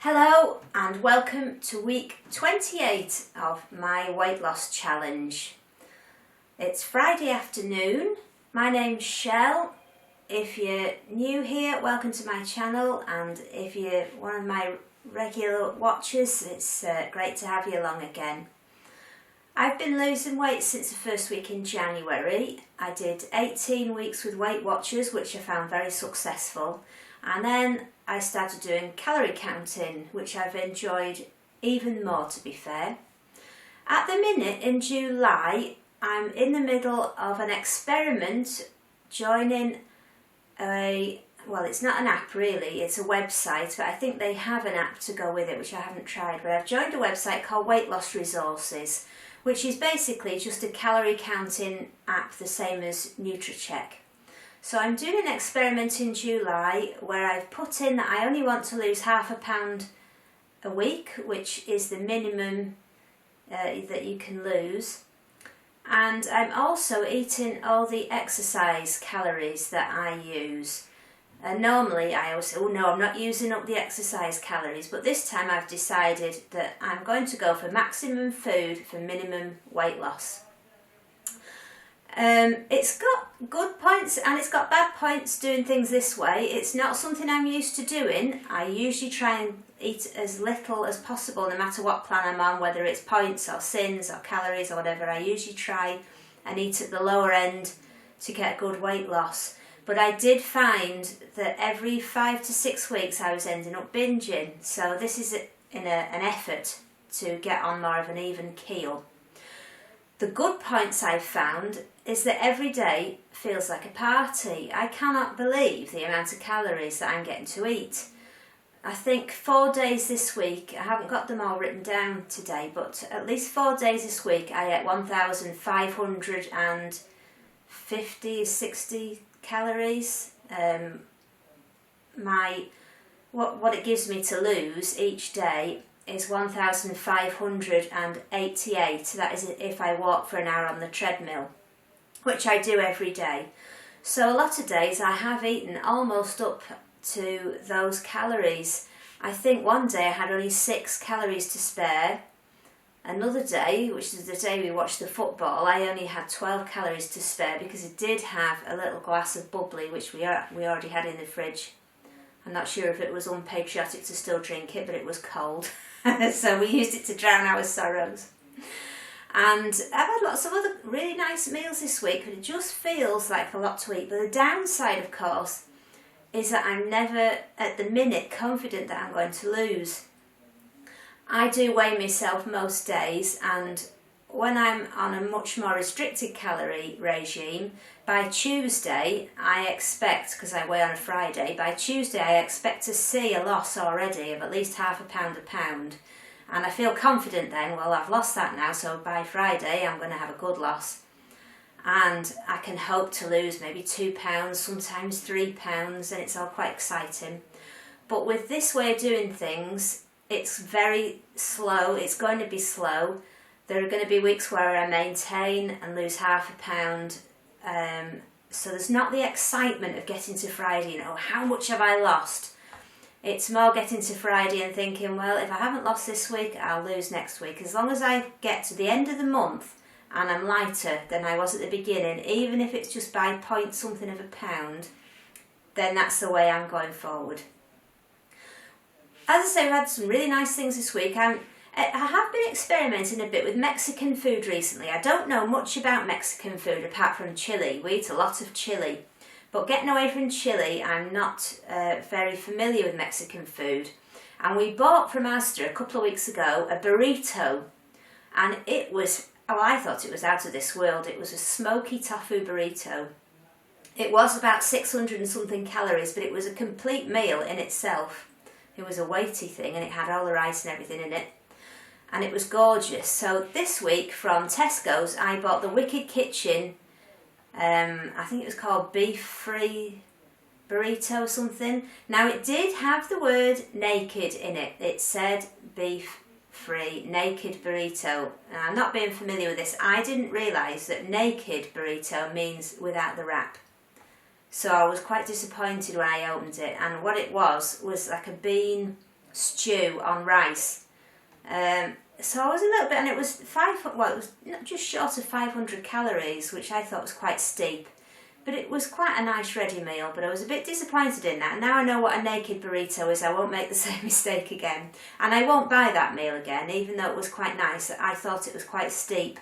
Hello and welcome to week 28 of my weight loss challenge. It's Friday afternoon. My name's Shell. If you're new here, welcome to my channel, and if you're one of my regular watchers, it's great to have you along again. I've been losing weight since the first week in January. I did 18 weeks with Weight Watchers, which I found very successful, and then I started doing calorie counting, which I've enjoyed even more, to be fair. At the minute, in July, I'm in the middle of an experiment joining it's not an app really, it's a website, but I think they have an app to go with it, which I haven't tried, but I've joined a website called Weight Loss Resources, which is basically just a calorie counting app, the same as NutriCheck. So I'm doing an experiment in July where I've put in that I only want to lose half a pound a week, which is the minimum that you can lose. And I'm also eating all the exercise calories that I use. Normally I always say, oh no, I'm not using up the exercise calories, but this time I've decided that I'm going to go for maximum food for minimum weight loss. It's got good points and it's got bad points doing things this way. It's not something I'm used to doing. I usually try and eat as little as possible no matter what plan I'm on, whether it's points or sins or calories or whatever. I usually try and eat at the lower end to get good weight loss. But I did find that every 5 to 6 weeks I was ending up binging. So this is an effort to get on more of an even keel. The good points I've found is that every day feels like a party. I cannot believe the amount of calories that I'm getting to eat. I think 4 days this week, I haven't got them all written down today, but at least 4 days this week I ate 1,550, 60 calories. What it gives me to lose each day is 1,588. That is if I walk for an hour on the treadmill, which I do every day. So a lot of days I have eaten almost up to those calories. I think one day I had only 6 calories to spare. Another day, which is the day we watched the football, I only had 12 calories to spare because I did have a little glass of bubbly, which we already had in the fridge. I'm not sure if it was unpatriotic to still drink it, but it was cold. So we used it to drown our sorrows. And I've had lots of other really nice meals this week, but it just feels like a lot to eat. But the downside, of course, is that I'm never, at the minute, confident that I'm going to lose. I do weigh myself most days, and when I'm on a much more restricted calorie regime, by Tuesday I expect, because I weigh on a Friday, by Tuesday I expect to see a loss already of at least half a pound. And I feel confident then, well, I've lost that now, so by Friday I'm going to have a good loss. And I can hope to lose maybe 2 pounds, sometimes 3 pounds, and it's all quite exciting. But with this way of doing things, it's very slow, it's going to be slow. There are going to be weeks where I maintain and lose half a pound. So there's not the excitement of getting to Friday, how much have I lost? It's more getting to Friday and thinking, well, if I haven't lost this week, I'll lose next week. As long as I get to the end of the month and I'm lighter than I was at the beginning, even if it's just by point something of a pound, then that's the way I'm going forward. As I say, I've had some really nice things this week. I have been experimenting a bit with Mexican food recently. I don't know much about Mexican food apart from chili. We eat a lot of chili. But getting away from chili, I'm not very familiar with Mexican food. And we bought from Asda a couple of weeks ago a burrito. And it was, I thought it was out of this world. It was a smoky tofu burrito. It was about 600 and something calories, but it was a complete meal in itself. It was a weighty thing and it had all the rice and everything in it. And it was gorgeous. So this week from Tesco's I bought the Wicked Kitchen, I think it was called beef free burrito or something. Now it did have the word naked in it. It said beef free naked burrito. Now, I'm not being familiar with this. I didn't realise that naked burrito means without the wrap. So I was quite disappointed when I opened it, and what it was like a bean stew on rice. So I was a little bit, and it was it was just short of 500 calories, which I thought was quite steep. But it was quite a nice ready meal, but I was a bit disappointed in that. And now I know what a naked burrito is, I won't make the same mistake again. And I won't buy that meal again, even though it was quite nice. I thought it was quite steep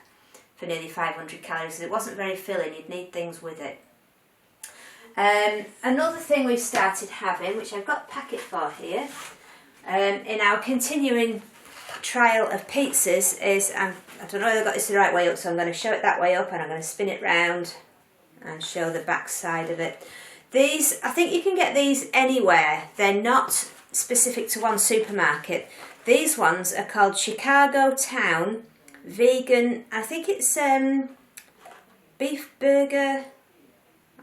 for nearly 500 calories. It wasn't very filling, you'd need things with it. Another thing we've started having, which I've got a packet for here, in our continuing trial of pizzas is, I don't know if I've got this the right way up, so I'm going to show it that way up and I'm going to spin it round and show the back side of it. These, I think you can get these anywhere. They're not specific to one supermarket. These ones are called Chicago Town Vegan, I think it's beef burger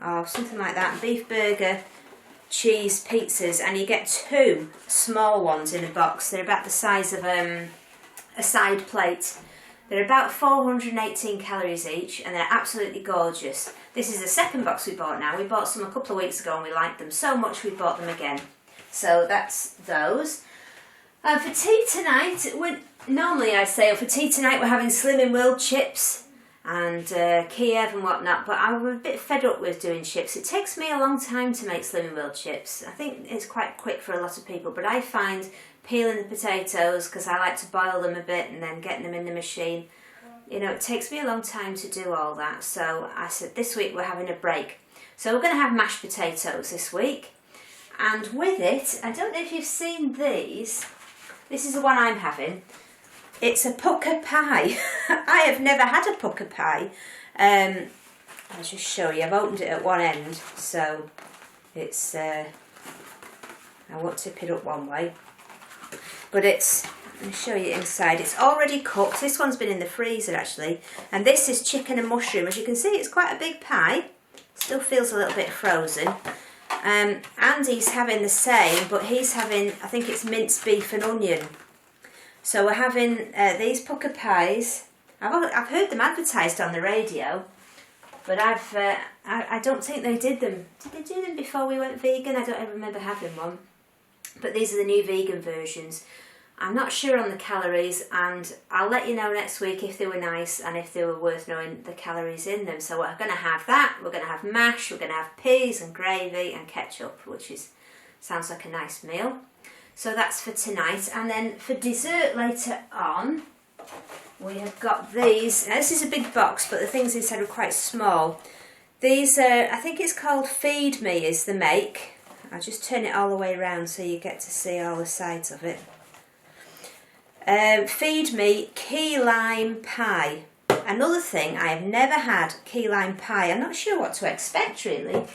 or something like that, beef burger cheese pizzas, and you get 2 small ones in a box. They're about the size of a side plate. They're about 418 calories each, and they're absolutely gorgeous. This is the second box we bought now. We bought some a couple of weeks ago and we liked them so much we bought them again. So that's those. For tea tonight, normally I say for tea tonight we're having Slimming World chips and Kiev and whatnot, but I'm a bit fed up with doing chips. It takes me a long time to make Slimming World chips. I think it's quite quick for a lot of people, but I find peeling the potatoes, because I like to boil them a bit and then getting them in the machine, you know, it takes me a long time to do all that. So I said this week we're having a break. So we're going to have mashed potatoes this week. And with it, I don't know if you've seen these. This is the one I'm having. It's a Pukka pie. I have never had a Pukka pie. I'll just show you. I've opened it at one end, so it's, I won't tip it up one way. But it's, let me show you inside. It's already cooked. This one's been in the freezer actually. And this is chicken and mushroom. As you can see, it's quite a big pie. Still feels a little bit frozen. Andy's having the same, but he's having, I think it's minced beef and onion. So we're having these Pukka pies. I've heard them advertised on the radio, but I don't think they did them. Did they do them before we went vegan? I don't ever remember having one. But these are the new vegan versions. I'm not sure on the calories, and I'll let you know next week if they were nice and if they were worth knowing the calories in them. So we're going to have that, we're going to have mash, we're going to have peas and gravy and ketchup, which sounds like a nice meal. So that's for tonight. And then for dessert later on, we have got these. Now this is a big box, but the things inside are quite small. These are, I think it's called Feed Me is the make. I'll just turn it all the way around so you get to see all the sides of it. Feed Me Key Lime Pie. Another thing, I have never had key lime pie. I'm not sure what to expect really.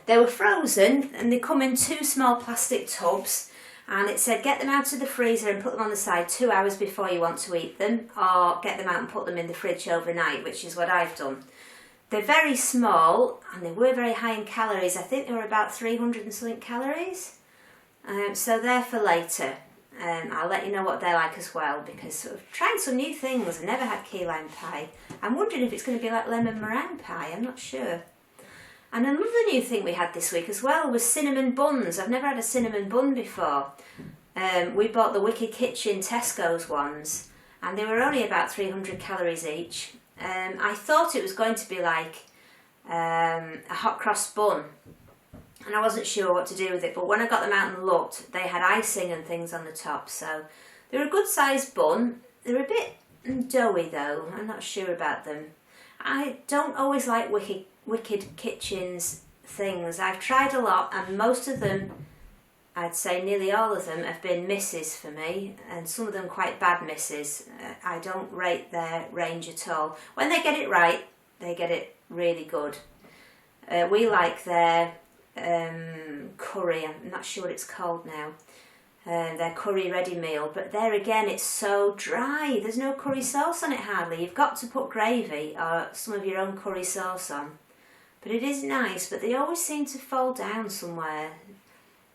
They were frozen and they come in 2 small plastic tubs, and it said get them out of the freezer and put them on the side 2 hours before you want to eat them, or get them out and put them in the fridge overnight, which is what I've done. They're very small and they were very high in calories. I think they were about 300 and something calories. So they're for later. I'll let you know what they're like as well, because sort of trying some new things. I've never had key lime pie. I'm wondering if it's going to be like lemon meringue pie, I'm not sure. And another new thing we had this week as well was cinnamon buns. I've never had a cinnamon bun before. We bought the Wicked Kitchen Tesco's ones, and they were only about 300 calories each. I thought it was going to be like a hot cross bun, and I wasn't sure what to do with it, but when I got them out and looked, they had icing and things on the top, so they were a good sized bun. They're a bit doughy though, I'm not sure about them. I don't always like Wicked Kitchen's things. I've tried a lot, and most of them, I'd say nearly all of them, have been misses for me, and some of them quite bad misses. I don't rate their range at all. When they get it right, they get it really good. We like their curry, I'm not sure what it's called now, their curry ready meal, but there again it's so dry. There's no curry sauce on it hardly. You've got to put gravy or some of your own curry sauce on. But it is nice, but they always seem to fall down somewhere.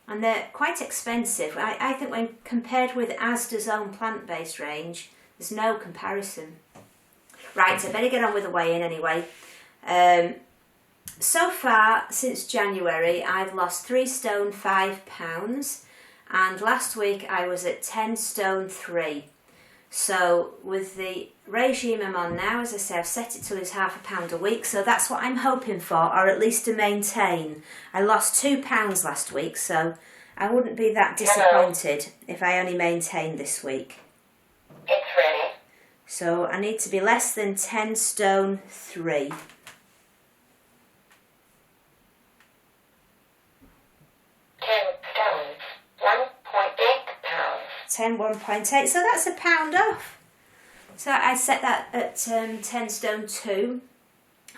And they're quite expensive. I think when compared with Asda's own plant-based range, there's no comparison. Right, I better get on with the weigh-in anyway. So far, since January, I've lost 3 stone 5 pounds, and last week I was at 10 stone 3. So with the regime I'm on now, as I say, I've set it to lose half a pound a week, so that's what I'm hoping for, or at least to maintain. I lost 2 pounds last week, so I wouldn't be that disappointed if I only maintained this week. It's ready. So I need to be less than 10 stone 3. 10, 1.8, so that's a pound off. So I set that at 10 stone 2.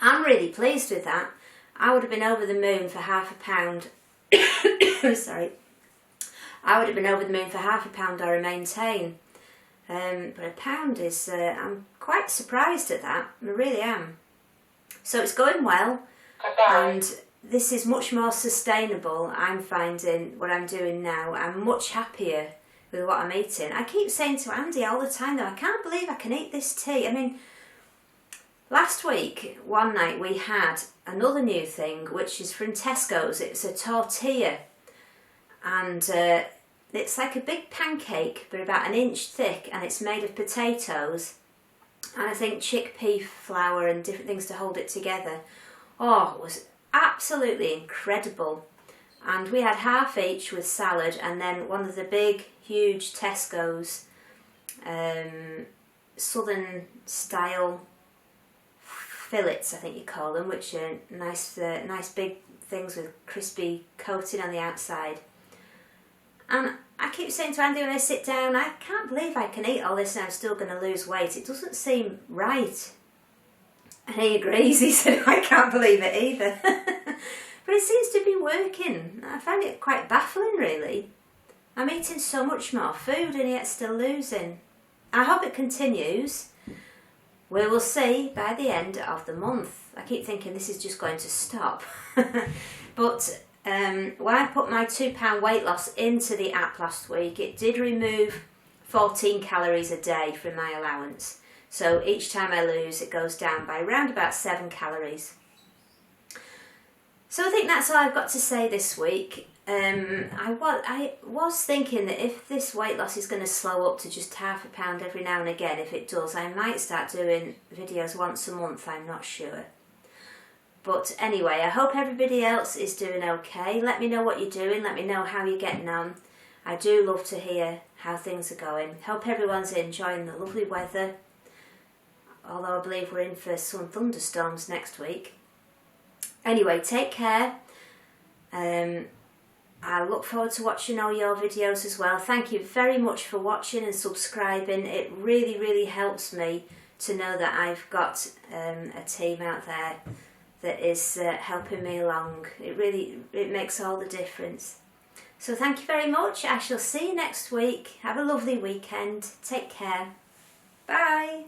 I'm really pleased with that. I would have been over the moon for half a pound. Sorry. I would have been over the moon for half a pound or a maintain. But a pound is, I'm quite surprised at that. I really am. So it's going well. And this is much more sustainable, I'm finding, what I'm doing now. I'm much happier with what I'm eating. I keep saying to Andy all the time though, I can't believe I can eat this tea. I mean, last week, one night, we had another new thing, which is from Tesco's. It's a tortilla. And it's like a big pancake, but about 1 inch thick, and it's made of potatoes. And I think chickpea flour and different things to hold it together. Oh, it was absolutely incredible. And we had half each with salad, and then one of the big, huge Tesco's southern style fillets, I think you call them, which are nice big things with crispy coating on the outside. And I keep saying to Andy when I sit down, I can't believe I can eat all this and I'm still going to lose weight. It doesn't seem right. And he agrees. He said, I can't believe it either. But it seems to be working. I find it quite baffling, really. I'm eating so much more food and yet still losing. I hope it continues. We will see by the end of the month. I keep thinking this is just going to stop. But when I put my £2 weight loss into the app last week, it did remove 14 calories a day from my allowance. So each time I lose, it goes down by around about 7 calories. So I think that's all I've got to say this week. I was thinking that if this weight loss is going to slow up to just half a pound every now and again, if it does, I might start doing videos once a month, I'm not sure. But anyway, I hope everybody else is doing okay. Let me know what you're doing, let me know how you're getting on. I do love to hear how things are going. Hope everyone's enjoying the lovely weather, although I believe we're in for some thunderstorms next week. Anyway, take care. I look forward to watching all your videos as well. Thank you very much for watching and subscribing. It really, really helps me to know that I've got a team out there that is helping me along. It makes all the difference. So thank you very much. I shall see you next week. Have a lovely weekend. Take care. Bye.